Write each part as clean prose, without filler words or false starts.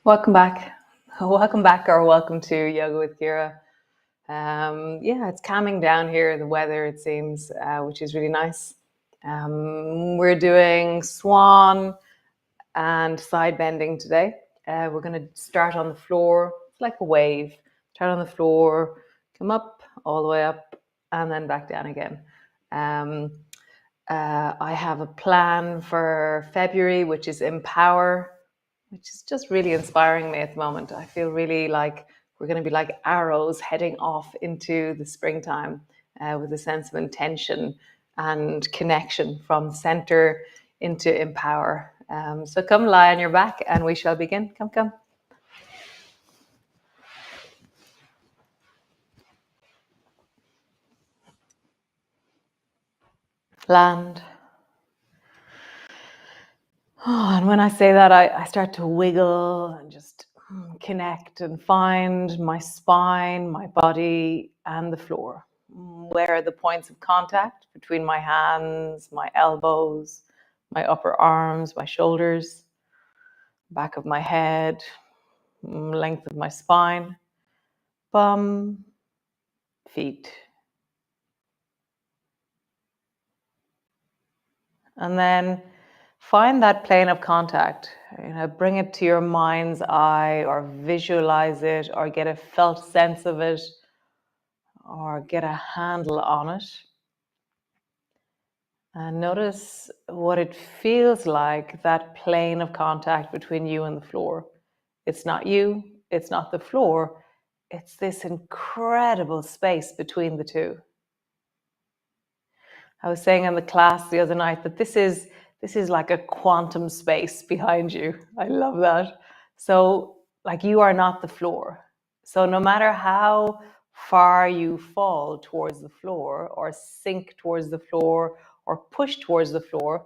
Welcome back. Welcome back, or welcome to Yoga with Ciara. Yeah, it's calming down here, the weather, it seems, which is really nice. We're doing swan and side bending today. We're going to start on the floor, like a wave. Start on the floor, come up, all the way up, and then back down again. I have a plan for February, which is empower, which is just really inspiring me at the moment. I feel really like we're going to be like arrows heading off into the springtime with a sense of intention and connection from center into empower. So come lie on your back and we shall begin. Come. Land. Oh, and when I say that, I start to wiggle and just connect and find my spine, my body, and the floor. Where are the points of contact between my hands, my elbows, my upper arms, my shoulders, back of my head, length of my spine, bum, feet. And then find that plane of contact. Bring it to your mind's eye, or visualize it, or get a felt sense of it, or get a handle on it. And notice what it feels like, that plane of contact between you and the floor. It's not you, it's not the floor, it's this incredible space between the two. I was saying in the class the other night that this is like a quantum space behind you. I love that. So, like, you are not the floor. So no matter how far you fall towards the floor, or sink towards the floor, or push towards the floor,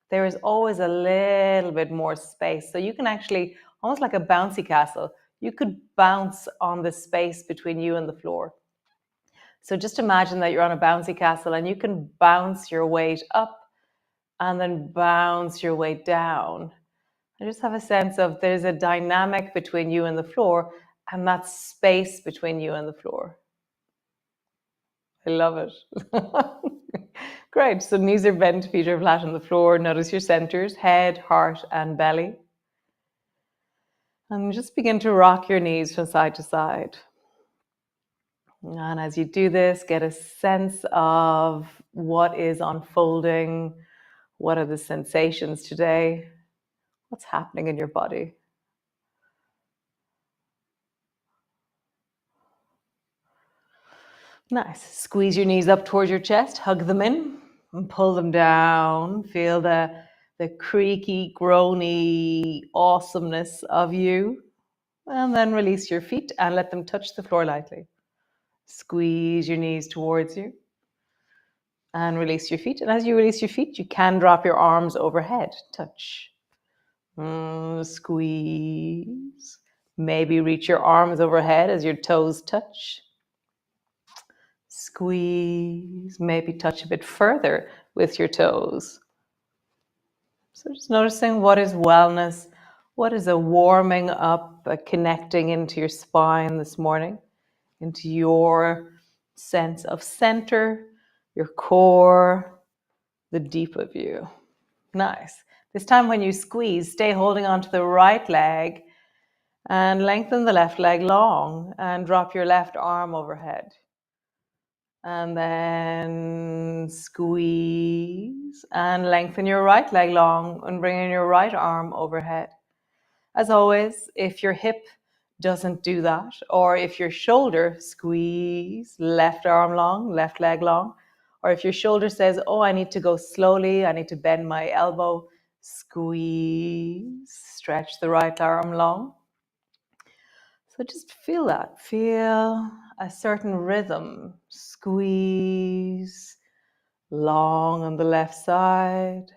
there is always a little bit more space. So you can actually, almost like a bouncy castle, you could bounce on the space between you and the floor. So just imagine that you're on a bouncy castle and you can bounce your weight up and then bounce your weight down. I just have a sense of there's a dynamic between you and the floor, and that space between you and the floor. I love it. Great. So knees are bent, feet are flat on the floor. Notice your centers, head, heart, and belly. And just begin to rock your knees from side to side. And as you do this, get a sense of what is unfolding. What are the sensations today? What's happening in your body? Nice. Squeeze your knees up towards your chest, hug them in and pull them down. Feel the creaky, groany awesomeness of you. And then release your feet and let them touch the floor lightly. Squeeze your knees towards you and release your feet. And as you release your feet, you can drop your arms overhead. Touch. Squeeze. Maybe reach your arms overhead as your toes touch. Squeeze. Maybe touch a bit further with your toes. So just noticing what is wellness, what is a warming up, a connecting into your spine this morning, into your sense of center, your core, the deep of you. Nice. This time when you squeeze, stay holding onto the right leg and lengthen the left leg long and drop your left arm overhead. And then squeeze and lengthen your right leg long and bring in your right arm overhead. As always, if your hip doesn't do that, or if your shoulder, squeeze, left arm long, left leg long, or if your shoulder says, oh, I need to go slowly, I need to bend my elbow, squeeze, stretch the right arm long. So just feel that. Feel a certain rhythm. Squeeze long on the left side.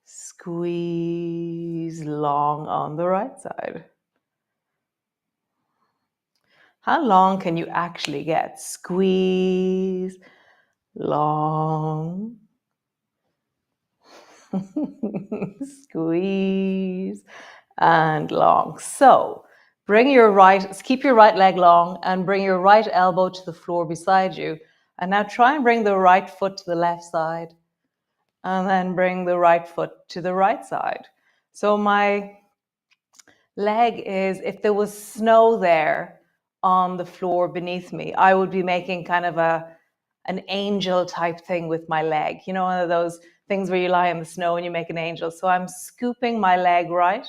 Squeeze long on the right side. How long can you actually get? Squeeze long. Squeeze and long. So keep your right leg long and bring your right elbow to the floor beside you. And now try and bring the right foot to the left side and then bring the right foot to the right side. So my leg is, if there was snow there on the floor beneath me, I would be making kind of an angel type thing with my leg. You know, one of those things where you lie in the snow and you make an angel. So I'm scooping my leg right,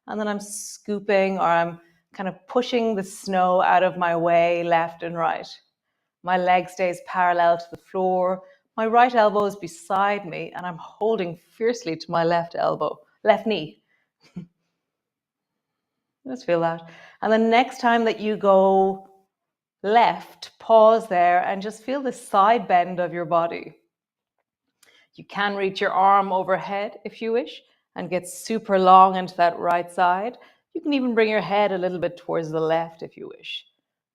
and then I'm scooping, or I'm kind of pushing the snow out of my way left and right. My leg stays parallel to the floor. My right elbow is beside me, and I'm holding fiercely to my left knee. Just feel that. And the next time that you go left, pause there and just feel the side bend of your body. You can reach your arm overhead if you wish and get super long into that right side. You can even bring your head a little bit towards the left if you wish.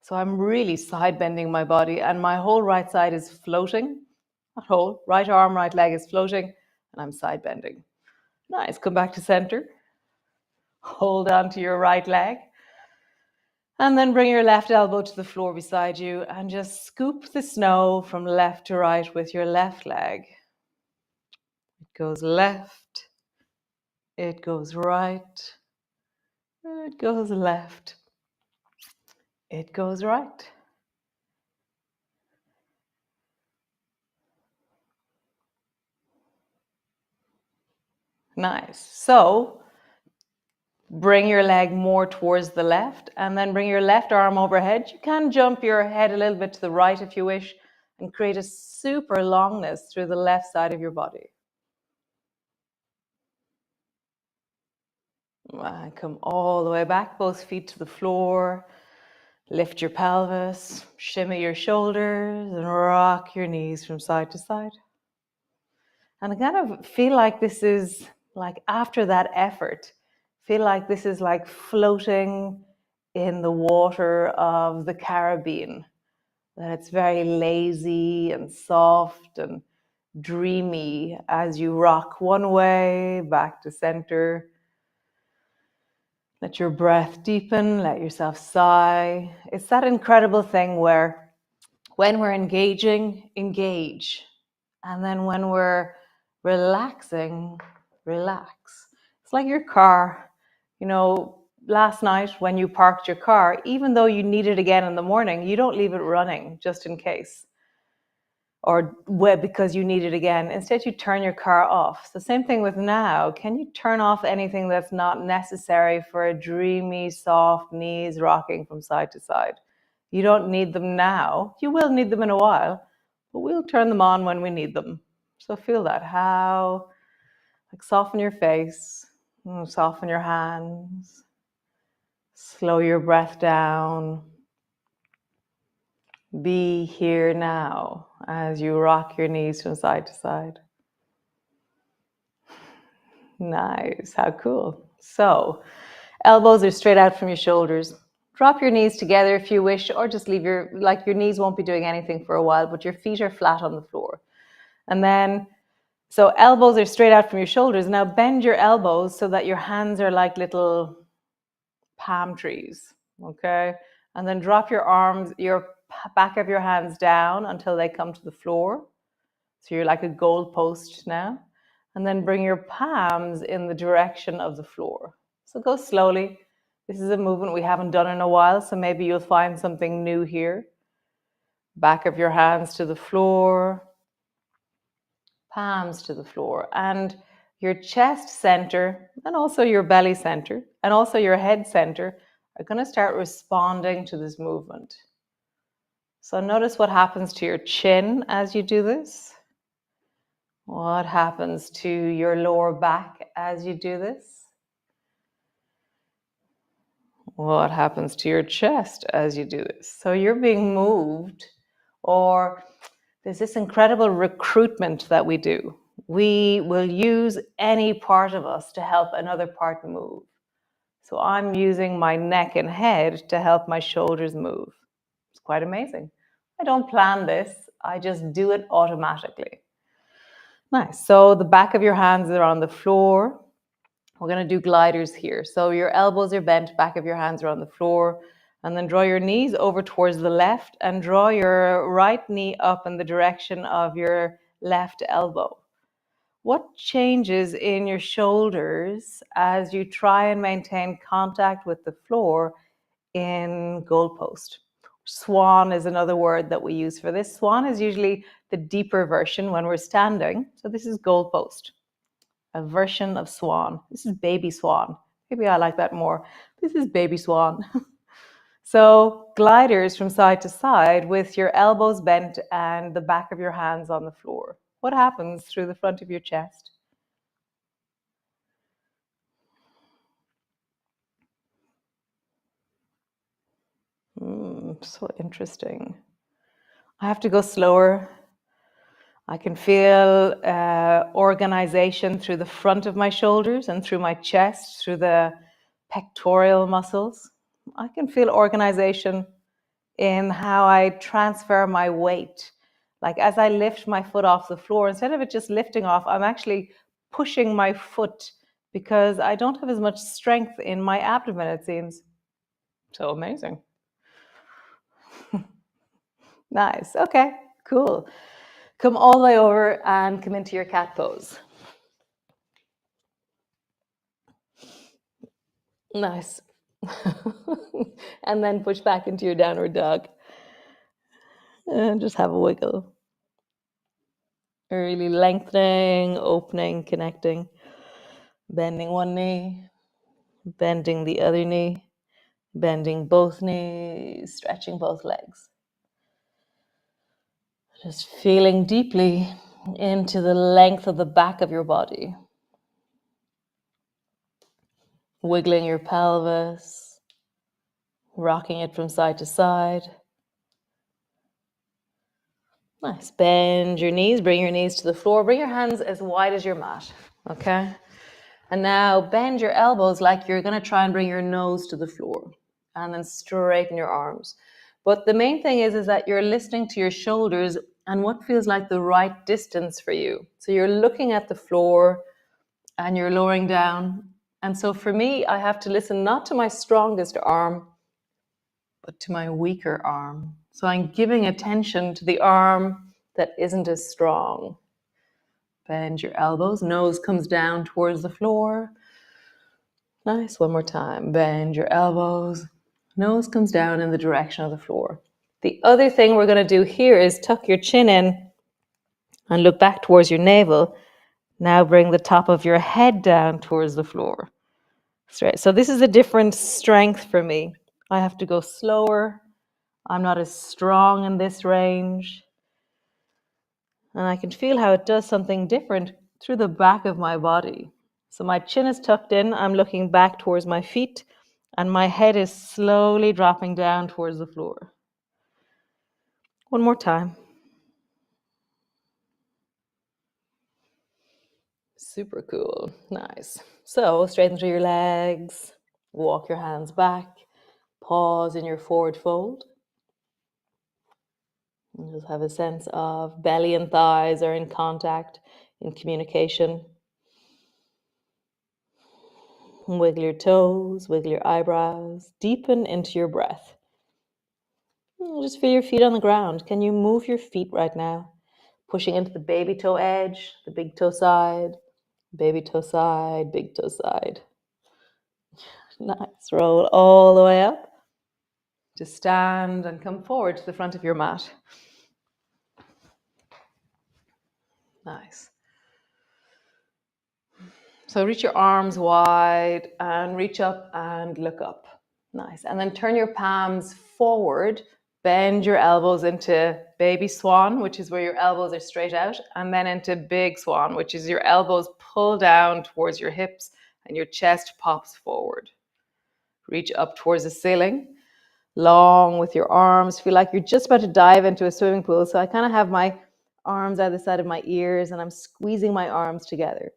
So I'm really side bending my body, and my whole right side is floating. Not whole, right arm, right leg is floating, and I'm side bending. Nice. Come back to center. Hold on to your right leg. And then bring your left elbow to the floor beside you and just scoop the snow from left to right with your left leg. It goes left, it goes right, it goes left, it goes right. Nice. So bring your leg more towards the left and then bring your left arm overhead. You can jump your head a little bit to the right if you wish and create a super longness through the left side of your body. And come all the way back, both feet to the floor. Lift your pelvis, shimmy your shoulders, and rock your knees from side to side. And I kind of feel like this is like, after that effort, feel like this is like floating in the water of the Caribbean. That it's very lazy and soft and dreamy as you rock one way back to center. Let your breath deepen, let yourself sigh. It's that incredible thing where when we're engaging, engage. And then when we're relaxing, relax. It's like your car. You know, last night when you parked your car, even though you need it again in the morning, you don't leave it running just in case, or because you need it again. Instead, you turn your car off. The same thing with now. Can you turn off anything that's not necessary for a dreamy, soft knees rocking from side to side? You don't need them now. You will need them in a while, but we'll turn them on when we need them. So feel that. How, like, soften your face, soften your hands, slow your breath down. Be here now as you rock your knees from side to side. Nice, how cool. So, elbows are straight out from your shoulders. Drop your knees together if you wish, or just leave your knees won't be doing anything for a while, but your feet are flat on the floor. And then, so elbows are straight out from your shoulders. Now bend your elbows so that your hands are like little palm trees, okay? And then drop your arms, your back of your hands down until they come to the floor. So you're like a goal post now. And then bring your palms in the direction of the floor. So go slowly. This is a movement we haven't done in a while, so maybe you'll find something new here. Back of your hands to the floor, palms to the floor, and your chest center, and also your belly center, and also your head center are going to start responding to this movement. So notice what happens to your chin as you do this. What happens to your lower back as you do this? What happens to your chest as you do this? So you're being moved, or there's this incredible recruitment that we do. We will use any part of us to help another part move. So I'm using my neck and head to help my shoulders move. It's quite amazing. I don't plan this, I just do it automatically. Nice. So the back of your hands are on the floor. We're going to do gliders here. So your elbows are bent, back of your hands are on the floor. And then draw your knees over towards the left and draw your right knee up in the direction of your left elbow. What changes in your shoulders as you try and maintain contact with the floor in goalpost? Swan is another word that we use for this. Swan is usually the deeper version when we're standing. So this is goalpost, a version of swan. This is baby swan. Maybe I like that more. This is baby swan. So gliders from side to side with your elbows bent and the back of your hands on the floor. What happens through the front of your chest? So interesting. I have to go slower. I can feel organization through the front of my shoulders and through my chest, through the pectoral muscles. I can feel organization in how I transfer my weight. Like as I lift my foot off the floor, instead of it just lifting off, I'm actually pushing my foot because I don't have as much strength in my abdomen, it seems. So amazing. Nice. Okay, cool. Come all the way over and come into your cat pose. Nice. And then push back into your downward dog. And just have a wiggle. Really lengthening, opening, connecting. Bending one knee, bending the other knee, bending both knees, stretching both legs. Just feeling deeply into the length of the back of your body. Wiggling your pelvis, rocking it from side to side. Nice. Bend your knees, bring your knees to the floor, bring your hands as wide as your mat, okay? And now bend your elbows like you're gonna try and bring your nose to the floor, and then straighten your arms. But the main thing is that you're listening to your shoulders and what feels like the right distance for you. So you're looking at the floor and you're lowering down. And so for me, I have to listen not to my strongest arm, but to my weaker arm. So I'm giving attention to the arm that isn't as strong. Bend your elbows, nose comes down towards the floor. Nice, one more time. Bend your elbows, nose comes down in the direction of the floor. The other thing we're going to do here is tuck your chin in and look back towards your navel. Now bring the top of your head down towards the floor. Straight. So this is a different strength for me. I have to go slower. I'm not as strong in this range. And I can feel how it does something different through the back of my body. So my chin is tucked in, I'm looking back towards my feet, and my head is slowly dropping down towards the floor. One more time. Super cool. Nice. So straighten through your legs, walk your hands back, pause in your forward fold. And just have a sense of belly and thighs are in contact, in communication. Wiggle your toes, wiggle your eyebrows, deepen into your breath. Just feel your feet on the ground. Can you move your feet right now? Pushing into the baby toe edge, the big toe side, baby toe side, big toe side. Nice. Roll all the way up. Just stand and come forward to the front of your mat. Nice. So reach your arms wide and reach up and look up. Nice. And then turn your palms forward. Bend your elbows into baby swan, which is where your elbows are straight out, and then into big swan, which is your elbows pull down towards your hips and your chest pops forward. Reach up towards the ceiling, long with your arms. Feel like you're just about to dive into a swimming pool. So I kind of have my arms either side of my ears and I'm squeezing my arms together.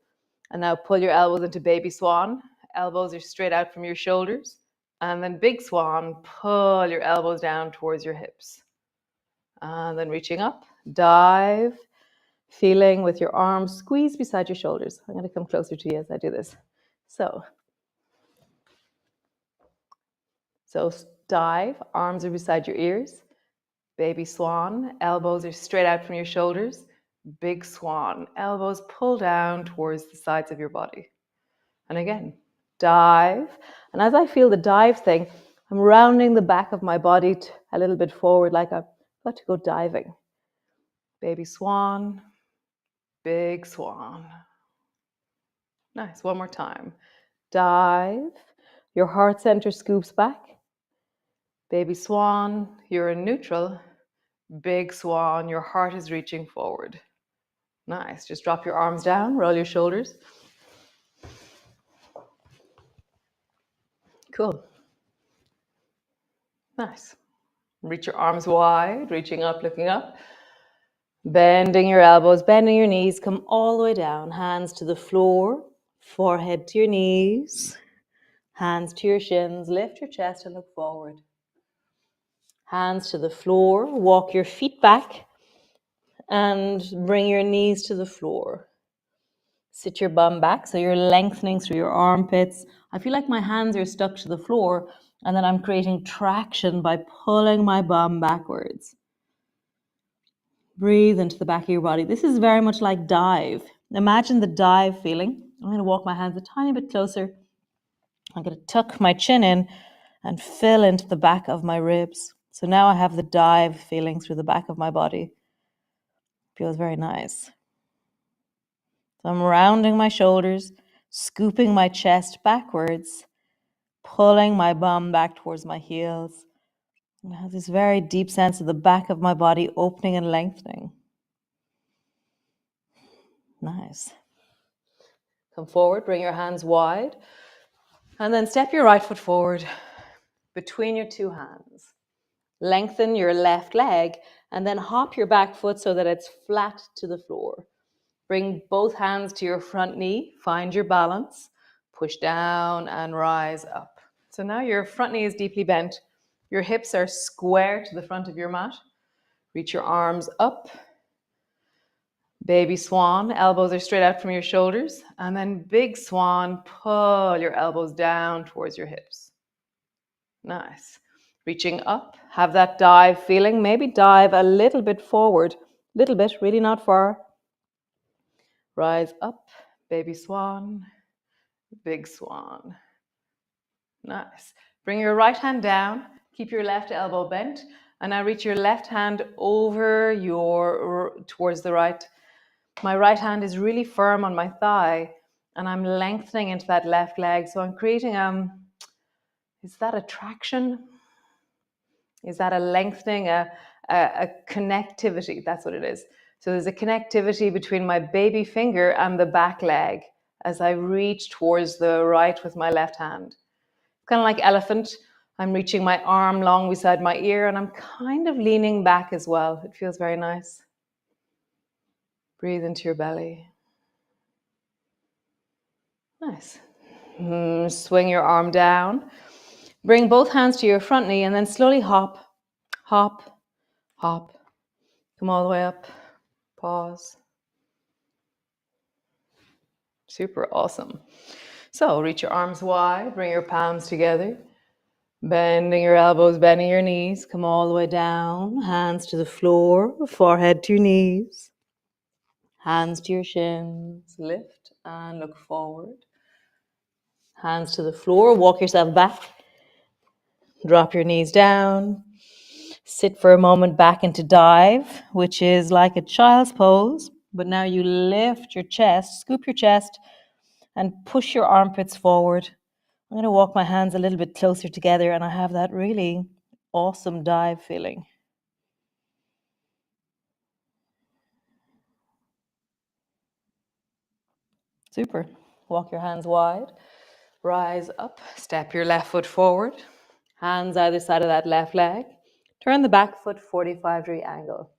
And now pull your elbows into baby swan. Elbows are straight out from your shoulders. And then big swan, pull your elbows down towards your hips. And then reaching up, dive. Feeling with your arms squeezed beside your shoulders. I'm going to come closer to you as I do this. So dive, arms are beside your ears. Baby swan, elbows are straight out from your shoulders. Big swan, elbows pull down towards the sides of your body. And again, dive. And as I feel the dive thing, I'm rounding the back of my body a little bit forward, like I'm about to go diving. Baby swan, big swan. Nice, one more time. Dive, your heart center scoops back. Baby swan, you're in neutral. Big swan, your heart is reaching forward. Nice, just drop your arms down, roll your shoulders. Cool. Nice. Reach your arms wide, reaching up, looking up. Bending your elbows, bending your knees, come all the way down. Hands to the floor, forehead to your knees, hands to your shins. Lift your chest and look forward. Hands to the floor, walk your feet back and bring your knees to the floor. Sit your bum back so you're lengthening through your armpits. I feel like my hands are stuck to the floor and then I'm creating traction by pulling my bum backwards. Breathe into the back of your body. This is very much like dive. Imagine the dive feeling. I'm going to walk my hands a tiny bit closer. I'm going to tuck my chin in and fill into the back of my ribs. So now I have the dive feeling through the back of my body. Feels very nice. So I'm rounding my shoulders, scooping my chest backwards, pulling my bum back towards my heels. I have this very deep sense of the back of my body opening and lengthening. Nice. Come forward, bring your hands wide, and then step your right foot forward between your two hands. Lengthen your left leg, and then hop your back foot so that it's flat to the floor. Bring both hands to your front knee, find your balance, push down and rise up. So now your front knee is deeply bent. Your hips are square to the front of your mat. Reach your arms up. Baby swan, elbows are straight out from your shoulders. And then big swan, pull your elbows down towards your hips. Nice. Reaching up, have that dive feeling. Maybe dive a little bit forward. Little bit, really not far. Rise up, baby swan, big swan. Nice. Bring your right hand down. Keep your left elbow bent. And now reach your left hand over towards the right. My right hand is really firm on my thigh and I'm lengthening into that left leg. So I'm creating, is that a traction? Is that a lengthening, a connectivity? That's what it is. So there's a connectivity between my baby finger and the back leg as I reach towards the right with my left hand. Kind of like elephant. I'm reaching my arm long beside my ear and I'm kind of leaning back as well. It feels very nice. Breathe into your belly. Nice. Swing your arm down. Bring both hands to your front knee and then slowly hop, hop, hop. Come all the way up. Pause. Super awesome. So reach your arms wide, bring your palms together. Bending your elbows, bending your knees. Come all the way down. Hands to the floor, forehead to your knees. Hands to your shins. Lift and look forward. Hands to the floor. Walk yourself back. Drop your knees down. Sit for a moment back into dive, which is like a child's pose. But now you lift your chest, scoop your chest, and push your armpits forward. I'm going to walk my hands a little bit closer together and I have that really awesome dive feeling. Super. Walk your hands wide. Rise up. Step your left foot forward. Hands either side of that left leg. Turn the back foot 45-degree angle.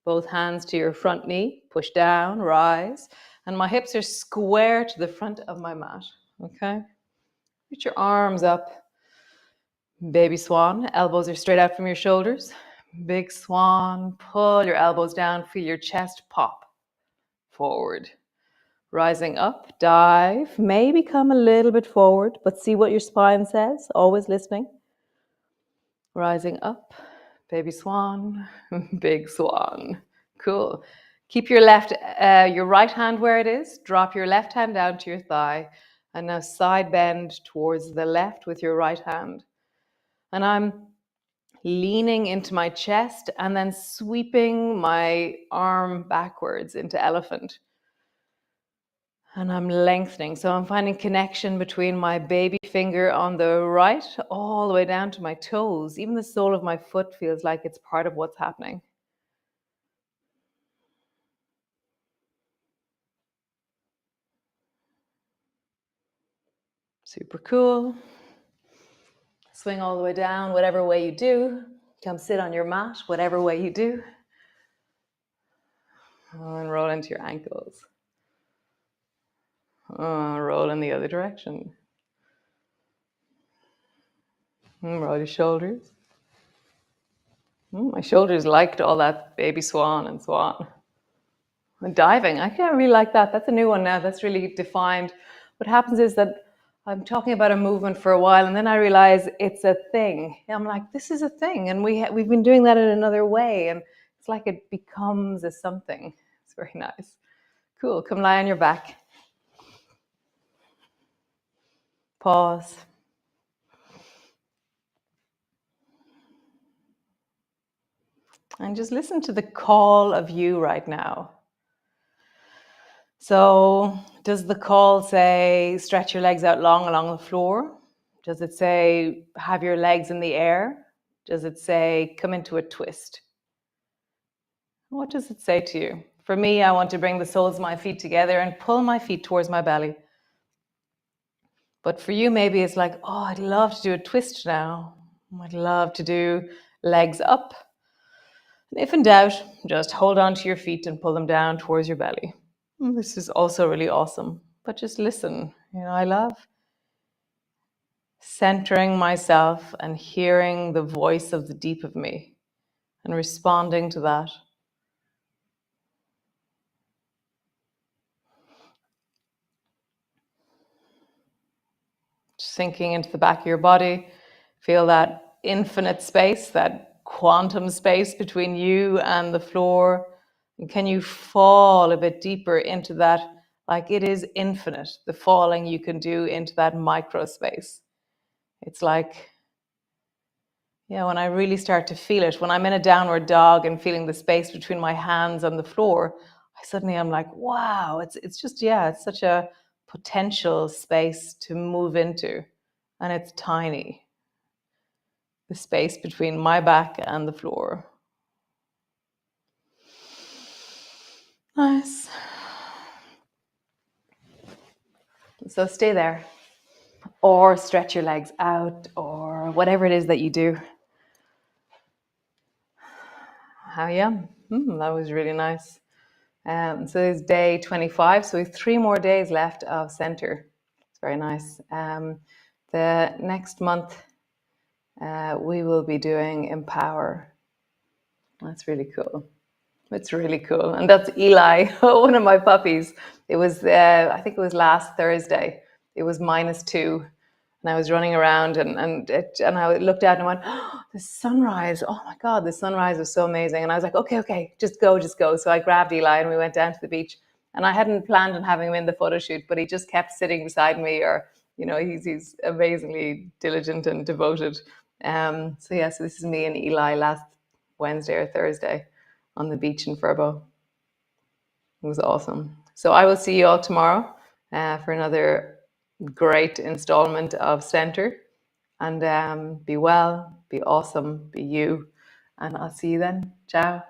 Both hands to your front knee. Push down, rise. And my hips are square to the front of my mat. Okay? Reach your arms up. Baby swan. Elbows are straight out from your shoulders. Big swan. Pull your elbows down. Feel your chest pop. forward. Rising up, dive, maybe come a little bit forward, but see what your spine says, always listening. Rising up, baby swan, big swan. Cool. Keep your right hand where it is. Drop your left hand down to your thigh. And now side bend towards the left with your right hand. And I'm leaning into my chest and then sweeping my arm backwards into elephant. And I'm lengthening. So I'm finding connection between my baby finger on the right all the way down to my toes. Even the sole of my foot feels like it's part of what's happening. Super cool. Swing all the way down, whatever way you do. Come sit on your mat, whatever way you do. And roll into your ankles. Roll in the other direction. Roll your shoulders. My shoulders liked all that baby swan and swan. And diving, I can't really like that. That's a new one now. That's really defined. What happens is that I'm talking about a movement for a while, and then I realize it's a thing. And I'm like, this is a thing, and we've been doing that in another way, and it's like it becomes a something. It's very nice. Cool. Come lie on your back. Pause. And just listen to the call of you right now. So does the call say stretch your legs out long along the floor? Does it say have your legs in the air? Does it say come into a twist? What does it say to you? For me, I want to bring the soles of my feet together and pull my feet towards my belly. But for you, maybe it's like, oh, I'd love to do a twist now. I'd love to do legs up. And if in doubt, just hold on to your feet and pull them down towards your belly. This is also really awesome. But just listen. I love centering myself and hearing the voice of the deep of me and responding to that. Sinking into the back of your body, feel that infinite space, that quantum space between you and the floor. And can you fall a bit deeper into that, like it is infinite, the falling you can do into that micro space. It's like, when I really start to feel it, when I'm in a downward dog and feeling the space between my hands on the floor, I'm like, wow, it's just, it's such a potential space to move into. And it's tiny, the space between my back and the floor. Nice. So stay there, or stretch your legs out, or whatever it is that you do. How yum. That was really nice. So it's day 25, so we have 3 more days left of center. It's very nice. The next month, we will be doing empower. That's really cool. It's really cool. And that's Eli, one of my puppies. It was, I think it was last Thursday. It was -2. And I was running around and I looked out and I went, oh, the sunrise. Oh my God, the sunrise was so amazing. And I was like, okay, just go. So I grabbed Eli and we went down to the beach. And I hadn't planned on having him in the photo shoot, but he just kept sitting beside me, or, he's amazingly diligent and devoted. So this is me and Eli last Wednesday or Thursday on the beach in Furbo. It was awesome. So I will see you all tomorrow for another great installment of Center. And be well, be awesome, be you. And I'll see you then. Ciao.